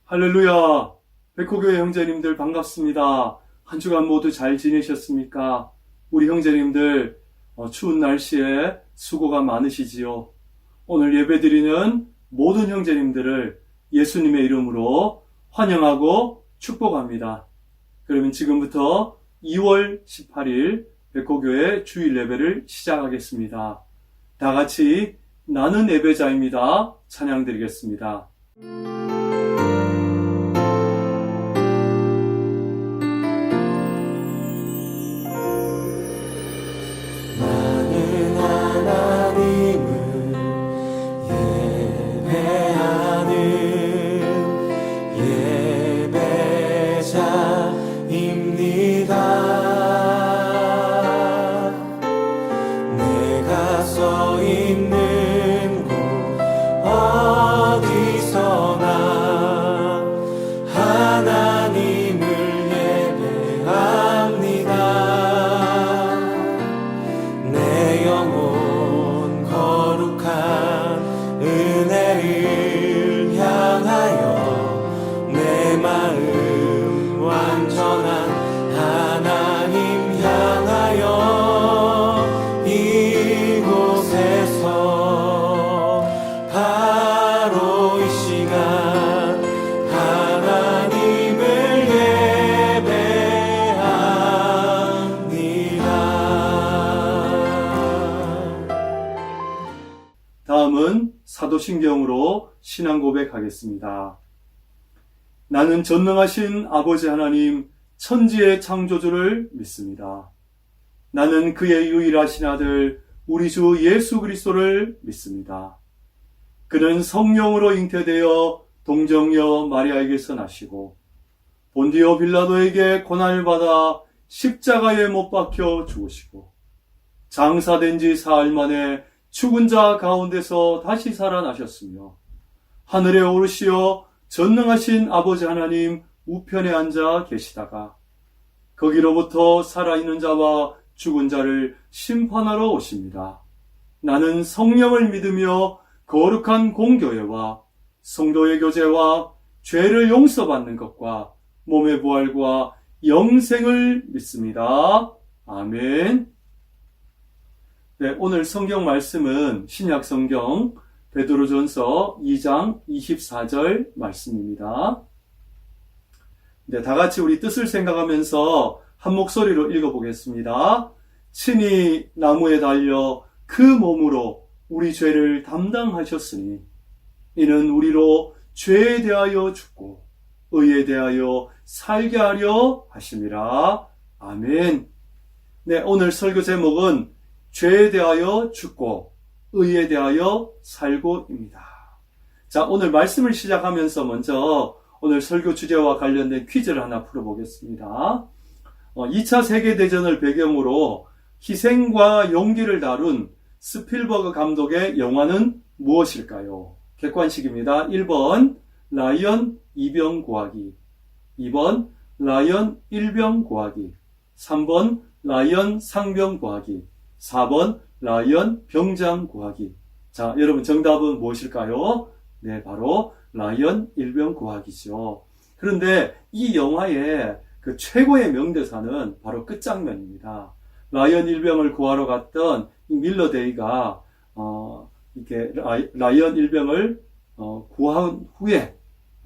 할렐루야! 백호교회 형제님들 반갑습니다. 한 주간 모두 잘 지내셨습니까? 우리 형제님들 추운 날씨에 수고가 많으시지요. 오늘 예배드리는 모든 형제님들을 예수님의 이름으로 환영하고 축복합니다. 그러면 지금부터 2월 18일 백호교회 주일 예배를 시작하겠습니다. 다 같이 나는 예배자입니다. 찬양드리겠습니다. 다음은 사도신경으로 신앙 고백하겠습니다. 나는 전능하신 아버지 하나님 천지의 창조주를 믿습니다. 나는 그의 유일하신 아들 우리 주 예수 그리스도를 믿습니다. 그는 성령으로 잉태되어 동정녀 마리아에게서 나시고 본디오 빌라도에게 고난을 받아 십자가에 못 박혀 죽으시고 장사된 지 사흘 만에 죽은 자 가운데서 다시 살아나셨으며 하늘에 오르시어 전능하신 아버지 하나님 우편에 앉아 계시다가 거기로부터 살아있는 자와 죽은 자를 심판하러 오십니다. 나는 성령을 믿으며 거룩한 공교회와 성도의 교제와 죄를 용서받는 것과 몸의 부활과 영생을 믿습니다. 아멘. 네, 오늘 성경 말씀은 신약 성경 베드로전서 2장 24절 말씀입니다. 네, 다 같이 우리 뜻을 생각하면서 한 목소리로 읽어보겠습니다. 친히 나무에 달려 그 몸으로 우리 죄를 담당하셨으니 이는 우리로 죄에 대하여 죽고 의에 대하여 살게 하려 하심이라. 아멘. 네, 오늘 설교 제목은 죄에 대하여 죽고 의에 대하여 살고입니다. 자, 오늘 말씀을 시작하면서 먼저 오늘 설교 주제와 관련된 퀴즈를 하나 풀어보겠습니다. 2차 세계대전을 배경으로 희생과 용기를 다룬 스필버그 감독의 영화는 무엇일까요? 객관식입니다. 1번 라이언 이병 구하기, 2번 라이언 일병 구하기, 3번 라이언 상병 구하기, 4번 라이언 병장 구하기. 자, 여러분 정답은 무엇일까요? 네, 바로 라이언 일병 구하기죠. 그런데 이 영화의 그 최고의 명대사는 바로 끝장면입니다. 라이언 일병을 구하러 갔던 이 밀러 데이가 이렇게 라이언 일병을 구한 후에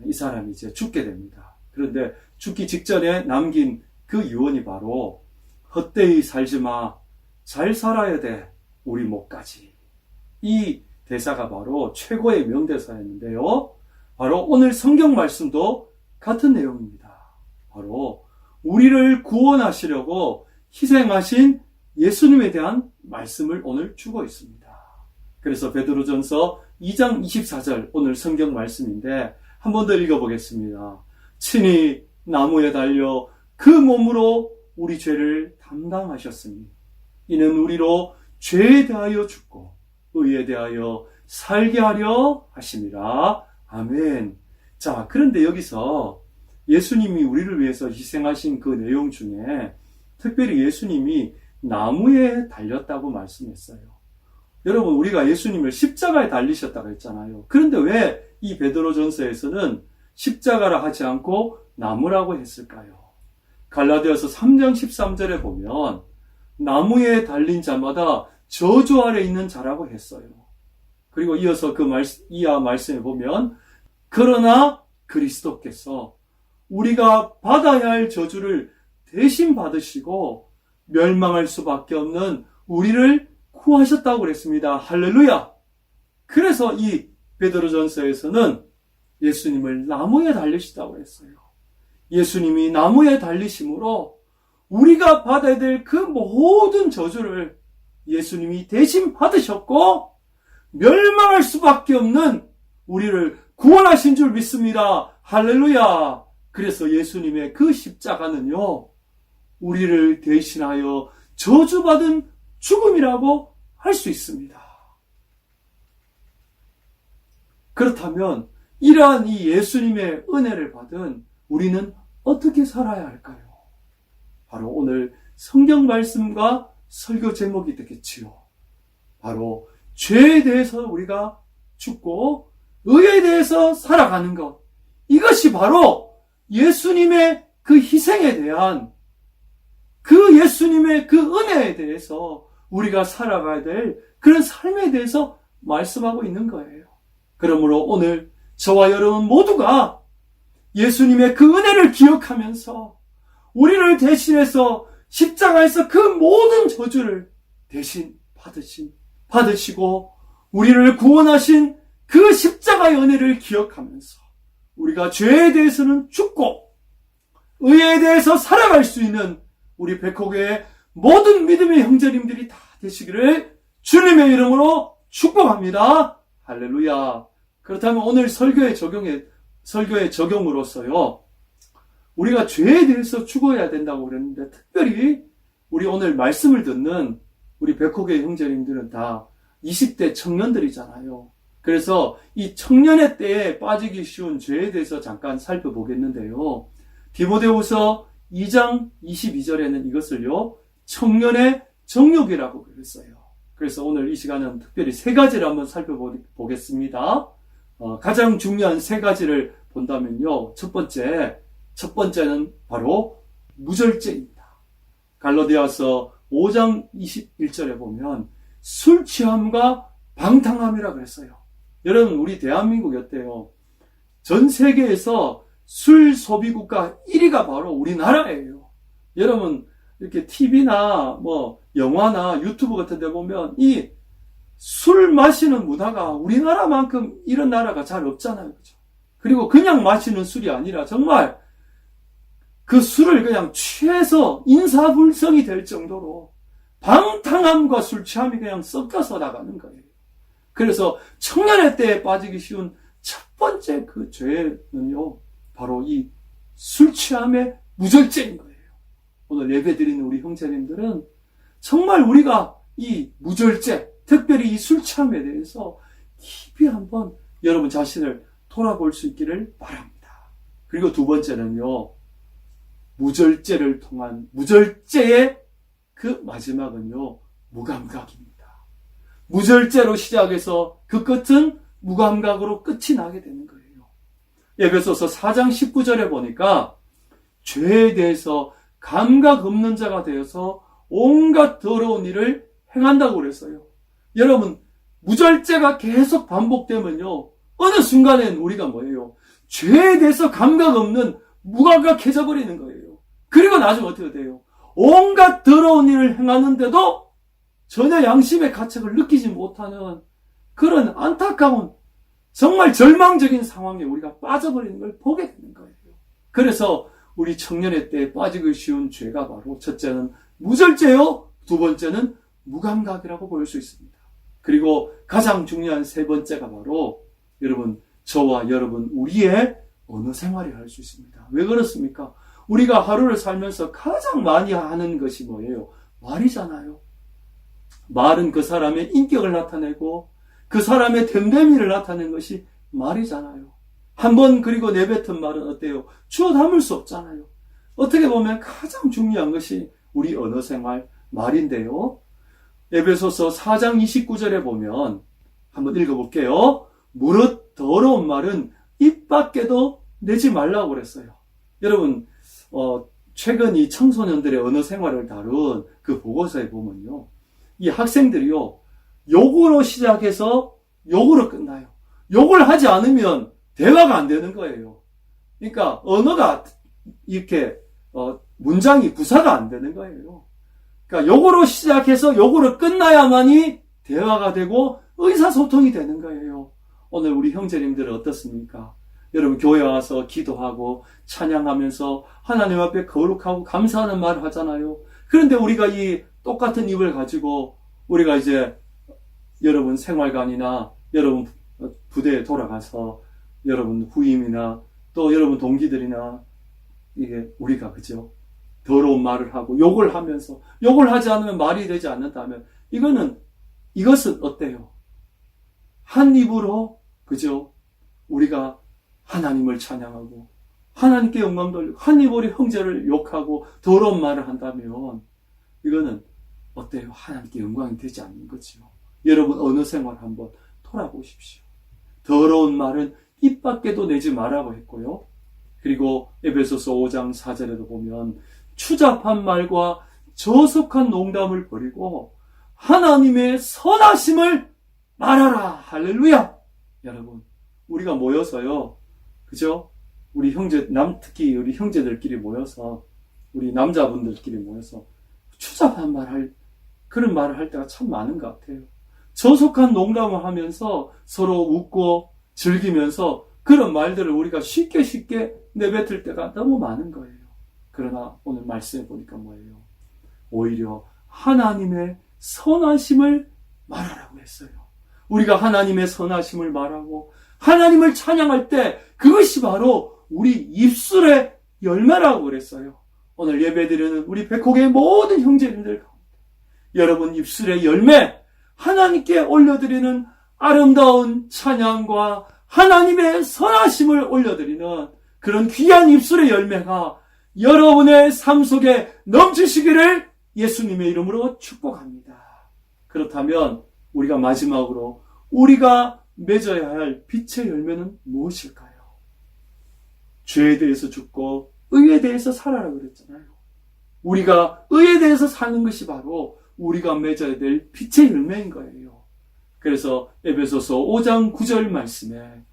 이 사람이 이제 죽게 됩니다. 그런데 죽기 직전에 남긴 그 유언이 바로 헛되이 살지 마. 잘 살아야 돼. 우리 목까지. 이 대사가 바로 최고의 명대사였는데요. 바로 오늘 성경 말씀도 같은 내용입니다. 바로 우리를 구원하시려고 희생하신 예수님에 대한 말씀을 오늘 주고 있습니다. 그래서 베드로전서 2장 24절 오늘 성경 말씀인데 한 번 더 읽어보겠습니다. 친히 나무에 달려 그 몸으로 우리 죄를 담당하셨으니 이는 우리로 죄에 대하여 죽고 의에 대하여 살게 하려 하심이라. 아멘. 자, 그런데 여기서 예수님이 우리를 위해서 희생하신 그 내용 중에 특별히 예수님이 나무에 달렸다고 말씀했어요. 여러분, 우리가 예수님을 십자가에 달리셨다고 했잖아요. 그런데 왜 이 베드로전서에서는 십자가라 하지 않고 나무라고 했을까요? 갈라디아서 3장 13절에 보면 나무에 달린 자마다 저주 아래 있는 자라고 했어요. 그리고 이어서 이하 말씀에 보면 그러나 그리스도께서 우리가 받아야 할 저주를 대신 받으시고 멸망할 수밖에 없는 우리를 구하셨다고 그랬습니다. 할렐루야! 그래서 이 베드로전서에서는 예수님을 나무에 달리시다고 했어요. 예수님이 나무에 달리심으로 우리가 받아야 될 그 모든 저주를 예수님이 대신 받으셨고 멸망할 수밖에 없는 우리를 구원하신 줄 믿습니다. 할렐루야! 그래서 예수님의 그 십자가는요, 우리를 대신하여 저주받은 죽음이라고 할 수 있습니다. 그렇다면 이러한 이 예수님의 은혜를 받은 우리는 어떻게 살아야 할까요? 바로 오늘 성경 말씀과 설교 제목이 되겠지요. 바로 죄에 대해서 우리가 죽고 의에 대해서 살아가는 것. 이것이 바로 예수님의 그 희생에 대한 그 예수님의 그 은혜에 대해서 우리가 살아가야 될 그런 삶에 대해서 말씀하고 있는 거예요. 그러므로 오늘 저와 여러분 모두가 예수님의 그 은혜를 기억하면서 우리를 대신해서 십자가에서 그 모든 저주를 대신 받으시고 우리를 구원하신 그 십자가의 은혜를 기억하면서 우리가 죄에 대해서는 죽고 의에 대해서 살아갈 수 있는 우리 백호교의 모든 믿음의 형제님들이 다 되시기를 주님의 이름으로 축복합니다. 할렐루야. 그렇다면 오늘 설교의 적용으로서요, 우리가 죄에 대해서 죽어야 된다고 그랬는데, 특별히 우리 오늘 말씀을 듣는 우리 백호교의 형제님들은 다 20대 청년들이잖아요. 그래서 이 청년의 때에 빠지기 쉬운 죄에 대해서 잠깐 살펴보겠는데요. 디모데후서 2장 22절에는 이것을요, 청년의 정욕이라고 그랬어요. 그래서 오늘 이 시간은 특별히 세 가지를 한번 살펴보겠습니다. 가장 중요한 세 가지를 본다면요. 첫 번째는 바로 무절제입니다. 갈라디아서 5장 21절에 보면 술 취함과 방탕함이라 그랬어요. 여러분, 우리 대한민국이 어때요? 전 세계에서 술 소비 국가 1위가 바로 우리나라예요. 여러분, 이렇게 TV나 영화나 유튜브 같은 데 보면 이 술 마시는 문화가 우리나라만큼 이런 나라가 잘 없잖아요. 그죠? 그리고 그냥 마시는 술이 아니라 정말 그 술을 그냥 취해서 인사불성이 될 정도로 방탕함과 술 취함이 그냥 섞여서 나가는 거예요. 그래서 청년의 때에 빠지기 쉬운 첫 번째 그 죄는요, 바로 이 술 취함의 무절제인 거예요. 오늘 예배 드리는 우리 형제님들은 정말 우리가 이 무절제, 특별히 이 술 취함에 대해서 깊이 한번 여러분 자신을 돌아볼 수 있기를 바랍니다. 그리고 두 번째는요, 무절제를 통한 무절제의 그 마지막은요, 무감각입니다. 무절제로 시작해서 그 끝은 무감각으로 끝이 나게 되는 거예요. 에베소서 4장 19절에 보니까 죄에 대해서 감각 없는 자가 되어서 온갖 더러운 일을 행한다고 그랬어요. 여러분, 무절제가 계속 반복되면요, 어느 순간엔 우리가 뭐예요? 죄에 대해서 감각 없는 무감각해져 버리는 거예요. 그리고 나중에 어떻게 돼요? 온갖 더러운 일을 행하는데도 전혀 양심의 가책을 느끼지 못하는 그런 안타까운 정말 절망적인 상황에 우리가 빠져버리는 걸 보게 되는 거예요. 그래서 우리 청년의 때에 빠지기 쉬운 죄가 바로 첫째는 무절제요, 두 번째는 무감각이라고 볼 수 있습니다. 그리고 가장 중요한 세 번째가 바로 여러분, 저와 여러분 우리의 언어 생활이 할 수 있습니다. 왜 그렇습니까? 우리가 하루를 살면서 가장 많이 하는 것이 뭐예요? 말이잖아요. 말은 그 사람의 인격을 나타내고 그 사람의 됨됨이를 나타내는 것이 말이잖아요. 한번 그리고 내뱉은 말은 어때요? 주워 담을 수 없잖아요. 어떻게 보면 가장 중요한 것이 우리 언어 생활, 말인데요. 에베소서 4장 29절에 보면 한번 읽어볼게요. 무릇 더러운 말은 입 밖에도 내지 말라고 그랬어요. 여러분, 최근 이 청소년들의 언어 생활을 다룬 그 보고서에 보면요. 이 학생들이요. 욕으로 시작해서 욕으로 끝나요. 욕을 하지 않으면 대화가 안 되는 거예요. 그러니까 언어가 이렇게 문장이 구사가 안 되는 거예요. 그러니까 욕으로 시작해서 욕으로 끝나야만이 대화가 되고 의사소통이 되는 거예요. 오늘 우리 형제님들은 어떻습니까? 여러분 교회 와서 기도하고 찬양하면서 하나님 앞에 거룩하고 감사하는 말을 하잖아요. 그런데 우리가 이 똑같은 입을 가지고 우리가 이제 여러분 생활관이나 여러분 부대에 돌아가서 여러분 후임이나 또 여러분 동기들이나 이게 우리가 그죠? 더러운 말을 하고 욕을 하면서 욕을 하지 않으면 말이 되지 않는다면 이것은 어때요? 한 입으로 그죠? 우리가 하나님을 찬양하고 하나님께 영광 돌리고 한 입으로 형제를 욕하고 더러운 말을 한다면 이거는 어때요? 하나님께 영광이 되지 않는 거죠. 여러분 어느 생활 한번 돌아보십시오. 더러운 말은 입 밖에도 내지 말라고 했고요. 그리고 에베소서 5장 4절에도 보면 추잡한 말과 저속한 농담을 버리고 하나님의 선하심을 말하라. 할렐루야. 여러분 우리가 모여서요. 그죠? 우리 특히 우리 형제들끼리 모여서 우리 남자분들끼리 모여서 추잡한 그런 말을 할 때가 참 많은 것 같아요. 저속한 농담을 하면서 서로 웃고 즐기면서 그런 말들을 우리가 쉽게 내뱉을 때가 너무 많은 거예요. 그러나 오늘 말씀해 보니까 뭐예요? 오히려 하나님의 선하심을 말하라고 했어요. 우리가 하나님의 선하심을 말하고 하나님을 찬양할 때 그것이 바로 우리 입술의 열매라고 그랬어요. 오늘 예배드리는 우리 백호교의 모든 형제님들 가운데 여러분 입술의 열매, 하나님께 올려드리는 아름다운 찬양과 하나님의 선하심을 올려드리는 그런 귀한 입술의 열매가 여러분의 삶 속에 넘치시기를 예수님의 이름으로 축복합니다. 그렇다면 우리가 마지막으로 우리가 맺어야 할 빛의 열매는 무엇일까요? 죄에 대해서 죽고 의에 대해서 살아라 그랬잖아요. 우리가 의에 대해서 사는 것이 바로 우리가 맺어야 될 빛의 열매인 거예요. 그래서 에베소서 5장 9절 말씀에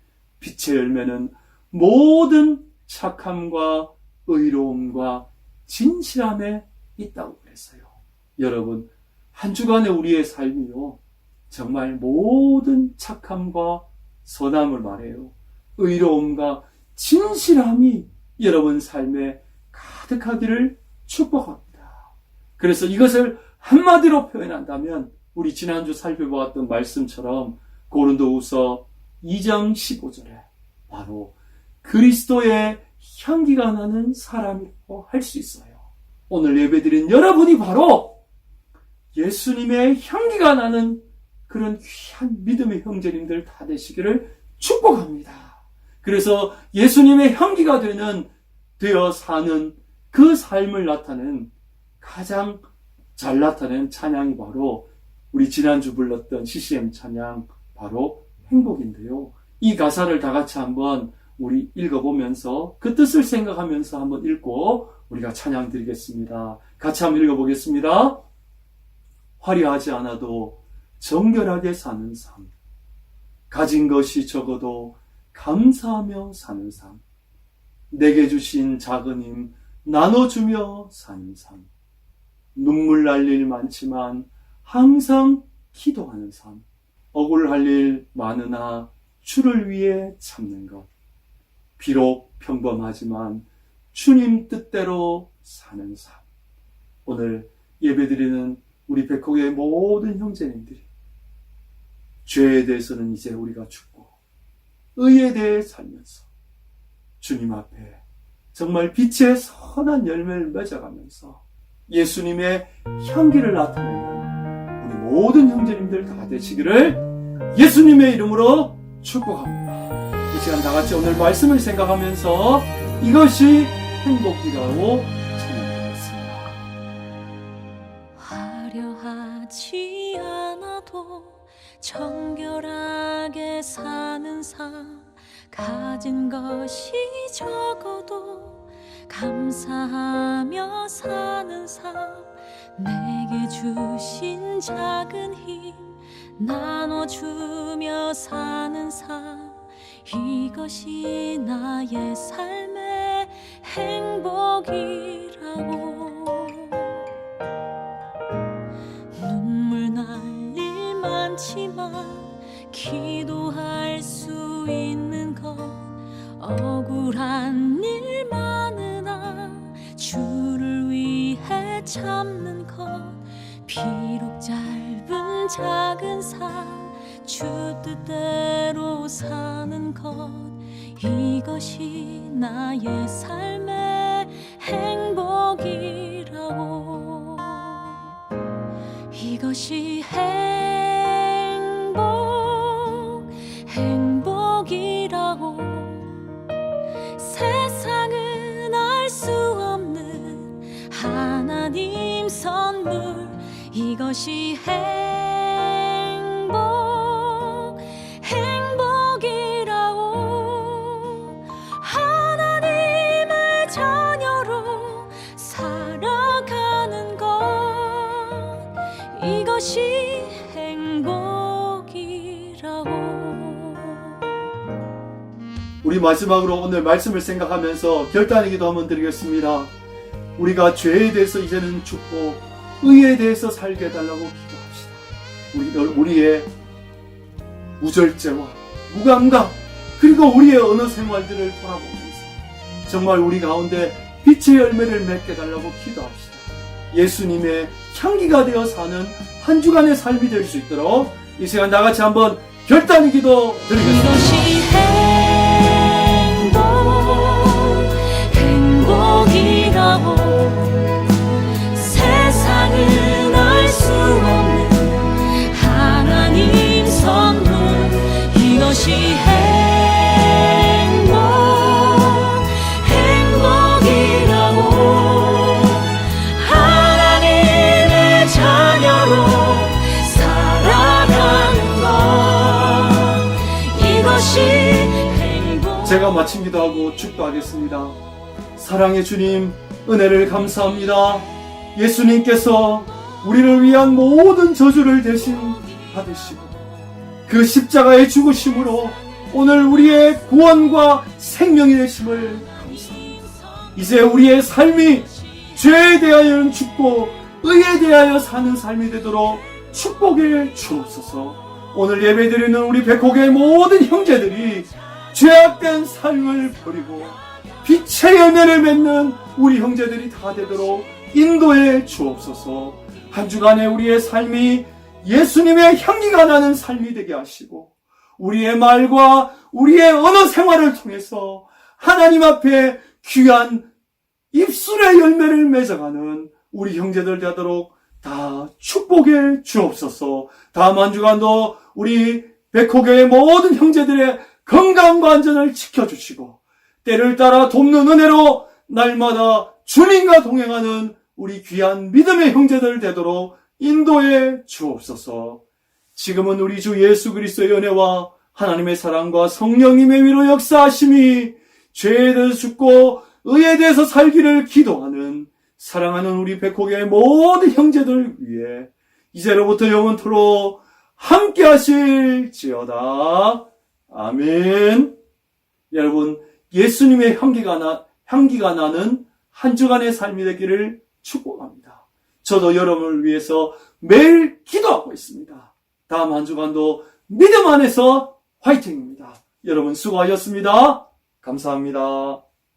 빛의 열매는 모든 착함과 의로움과 진실함에 있다고 그랬어요. 여러분, 한 주간의 우리의 삶이요. 정말 모든 착함과 선함을 말해요. 의로움과 진실함이 여러분 삶에 가득하기를 축복합니다. 그래서 이것을 한마디로 표현한다면 우리 지난주 살펴보았던 말씀처럼 고린도후서 2장 15절에 바로 그리스도의 향기가 나는 사람이라고 할 수 있어요. 오늘 예배드린 여러분이 바로 예수님의 향기가 나는 그런 귀한 믿음의 형제님들 다 되시기를 축복합니다. 그래서 예수님의 향기가 되어 사는 그 삶을 나타낸 가장 잘 나타낸 찬양이 바로 우리 지난주 불렀던 CCM 찬양 바로 행복인데요. 이 가사를 다 같이 한번 우리 읽어보면서 그 뜻을 생각하면서 한번 읽고 우리가 찬양 드리겠습니다. 같이 한번 읽어보겠습니다. 화려하지 않아도 정결하게 사는 삶, 가진 것이 적어도 감사하며 사는 삶, 내게 주신 작은 힘 나눠주며 사는 삶, 눈물 날 일 많지만 항상 기도하는 삶, 억울할 일 많으나 주를 위해 참는 것, 비록 평범하지만 주님 뜻대로 사는 삶. 오늘 예배드리는 우리 백호교의 모든 형제님들이 죄에 대해서는 이제 우리가 죽고 의에 대해 살면서 주님 앞에 정말 빛의 선한 열매를 맺어가면서 예수님의 향기를 나타내는 우리 모든 형제님들 다 되시기를 예수님의 이름으로 축복합니다. 이 시간 다 같이 오늘 말씀을 생각하면서 이것이 행복이라고 찬양하겠습니다. 화려하지 않아도 정결하게 사는 삶, 가진 것이 적어도 감사하며 사는 삶, 내게 주신 작은 힘 나눠주며 사는 삶, 이것이 나의 삶의 행복이라고. 눈물 날 일 많지만 기도할 수 있는 것, 억울한 일 많으나 주를 위해 참는 것, 비록 짧은 작은 삶 주 뜻대로 사는 것, 이것이 나의 삶의 행복이라고. 이것이 행복이라고. 세상은 알 수 없는 하나님 선물, 이것이 행복이라고. 하나님의 자녀로 살아가는 것, 이것이 행복이라고. 우리 마지막으로 오늘 말씀을 생각하면서 결단의 기도 한번 드리겠습니다. 우리가 죄에 대해서 이제는 죽고 의에 대해서 살게 해달라고 기도합시다. 우리의 무절제와 무감각, 그리고 우리의 언어 생활들을 돌아보면서 정말 우리 가운데 빛의 열매를 맺게 해달라고 기도합시다. 예수님의 향기가 되어 사는 한 주간의 삶이 될 수 있도록 이 시간 나같이 한번 결단의 기도 드리겠습니다. 이것이 행복이라고. 세상은 알 수 없는 하나님 선물, 이것이 행복이라고. 하나님의 자녀로 살아가는 것, 이것이 행복. 제가 마친 기도하고 축도하겠습니다. 사랑의 주님, 은혜를 감사합니다. 예수님께서 우리를 위한 모든 저주를 대신 받으시고 그 십자가의 죽으심으로 오늘 우리의 구원과 생명이 되심을 감사합니다. 이제 우리의 삶이 죄에 대하여는 죽고 의에 대하여 사는 삶이 되도록 축복을 주옵소서. 오늘 예배드리는 우리 백호교의 모든 형제들이 죄악된 삶을 버리고 빛의 열매를 맺는 우리 형제들이 다 되도록 인도해 주옵소서. 한 주간에 우리의 삶이 예수님의 향기가 나는 삶이 되게 하시고 우리의 말과 우리의 언어 생활을 통해서 하나님 앞에 귀한 입술의 열매를 맺어가는 우리 형제들 되도록 다 축복해 주옵소서. 다음 한 주간도 우리 백호교의 모든 형제들의 건강과 안전을 지켜주시고 때를 따라 돕는 은혜로 날마다 주님과 동행하는 우리 귀한 믿음의 형제들 되도록 인도해 주옵소서. 지금은 우리 주 예수 그리스도의 은혜와 하나님의 사랑과 성령님의 위로 역사하심이 죄에 대해서 죽고 의에 대해서 살기를 기도하는 사랑하는 우리 백호교의 모든 형제들 위해 이제로부터 영원토록 함께 하실지어다. 아멘. 여러분, 예수님의 향기가 나는 한 주간의 삶이 되기를 축복합니다. 저도 여러분을 위해서 매일 기도하고 있습니다. 다음 한 주간도 믿음 안에서 화이팅입니다. 여러분 수고하셨습니다. 감사합니다.